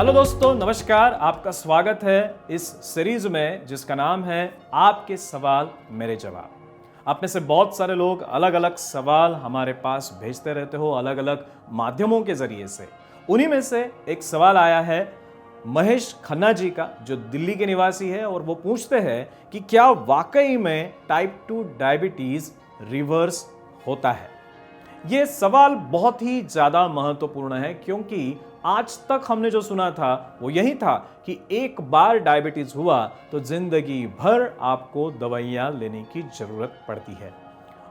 Hello दोस्तों, नमस्कार। आपका स्वागत है इस सीरीज में जिसका नाम है आपके सवाल मेरे जवाब। आप में से बहुत सारे लोग अलग अलग सवाल हमारे पास भेजते रहते हो अलग अलग माध्यमों के जरिए से। उन्हीं में से एक सवाल आया है महेश खन्ना जी का, जो दिल्ली के निवासी है, और वो पूछते हैं कि क्या वाकई में टाइप 2 डायबिटीज रिवर्स होता है। ये सवाल बहुत ही ज्यादा महत्वपूर्ण है क्योंकि आज तक हमने जो सुना था वो यही था कि एक बार डायबिटीज हुआ तो जिंदगी भर आपको दवाइयां लेने की जरूरत पड़ती है।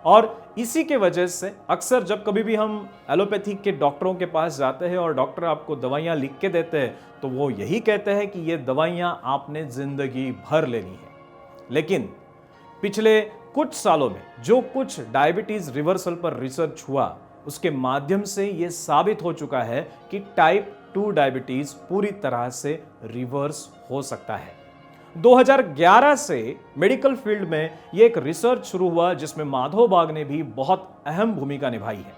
और इसी के वजह से अक्सर जब कभी भी हम एलोपैथिक के डॉक्टरों के पास जाते हैं और डॉक्टर आपको दवाइयां लिख के देते हैं तो वो यही कहते हैं कि ये दवाइयां आपने जिंदगी भर लेनी है। लेकिन पिछले कुछ सालों में जो कुछ डायबिटीज रिवर्सल पर रिसर्च हुआ उसके माध्यम से यह साबित हो चुका है कि टाइप 2 डायबिटीज पूरी तरह से रिवर्स हो सकता है। 2011 से मेडिकल फील्ड में यह एक रिसर्च शुरू हुआ जिसमें माधव बाग ने भी बहुत अहम भूमिका निभाई है।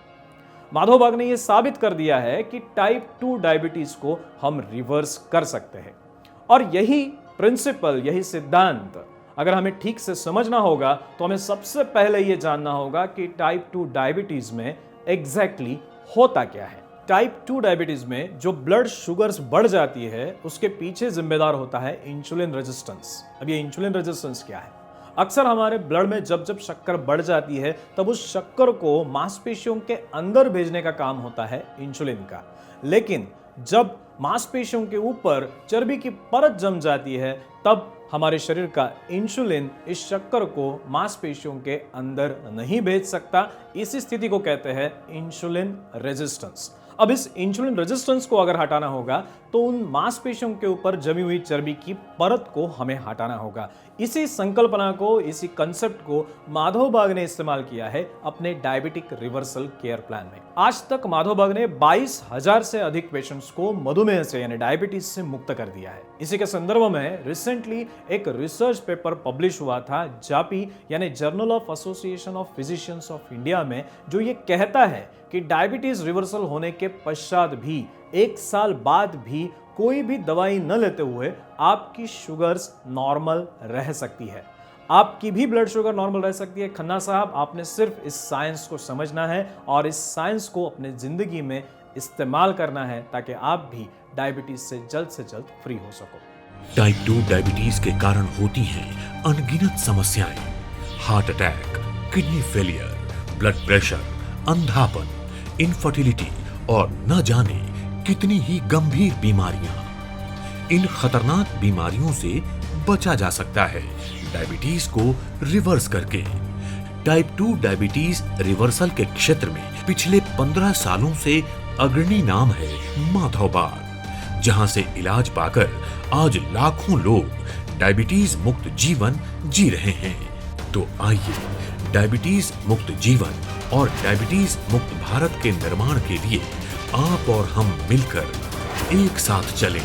माधव बाग ने यह साबित कर दिया है कि टाइप 2 डायबिटीज को हम रिवर्स कर सकते हैं। और यही प्रिंसिपल, यही सिद्धांत अगर हमें ठीक से समझना होगा तो हमें सबसे पहले यह जानना होगा कि टाइप 2 डायबिटीज में एग्जैक्टली होता क्या है। टाइप 2 डायबिटीज में जो ब्लड शुगर्स बढ़ जाती है उसके पीछे जिम्मेदार होता है इंसुलिन रेजिस्टेंस। अब ये इंसुलिन रेजिस्टेंस क्या है? अक्सर हमारे ब्लड में जब जब शक्कर बढ़ जाती है तब उस शक्कर को मांसपेशियों के अंदर भेजने का काम होता है इंसुलिन का। लेकिन जब मांसपेशियों के ऊपर चर्बी की परत जम जाती है तब हमारे शरीर का इंसुलिन इस शक्कर को मांसपेशियों के अंदर नहीं भेज सकता। इस स्थिति को कहते हैं इंसुलिन रेजिस्टेंस। अब इस इंसुलिन रेजिस्टेंस को अगर हटाना होगा तो उन मांसपेशियों के ऊपर जमी हुई चर्बी की परत को हमें हटाना होगा। इसी संकल्पना को, इसी कंसेप्ट को माधव बाग ने इस्तेमाल किया है अपने डायबिटिक रिवर्सल केयर प्लान में। आज तक माधव बाग ने 22,000 से अधिक पेशेंट्स को मधुमेह से यानी डायबिटीज से मुक्त कर दिया है। इसी के संदर्भ में रिसेंटली एक रिसर्च पेपर पब्लिश हुआ था जापी यानी journal of association of physicians of India में, जो ये कहता है कि डायबिटीज रिवर्सल होने के पश्चात भी 1 साल बाद भी कोई भी दवाई न लेते हुए आपकी शुगर्स नॉर्मल रह सकती है। आपकी भी ब्लड शुगर नॉर्मल रह सकती है। खन्ना साहब, आपने सिर्फ इस साइंस को समझना है और इस साइंस को अपने जिंदगी में इस्तेमाल करना है ताकि आप भी डायबिटीज से जल्द फ्री हो सको। टाइप 2 डायबिटीज के कारण होती हैं अनगिनत समस्याएं, heart attack, kidney failure, blood pressure, अंधापन, इनफर्टिलिटी और न जाने कितनी ही गंभीर बीमारियां। इन खतरनाक बीमारियों से बचा जा सकता है डायबिटीज को रिवर्स करके। टाइप 2 डायबिटीज रिवर्सल के क्षेत्र में पिछले 15 सालों से अग्रणी नाम है माधव बाग, जहां से इलाज पाकर आज लाखों लोग डायबिटीज मुक्त जीवन जी रहे हैं। तो आइए डायबिटीज मुक्त जीवन और डायबिटीज मुक्त भारत के निर्माण के लिए आप और हम मिलकर एक साथ चलें।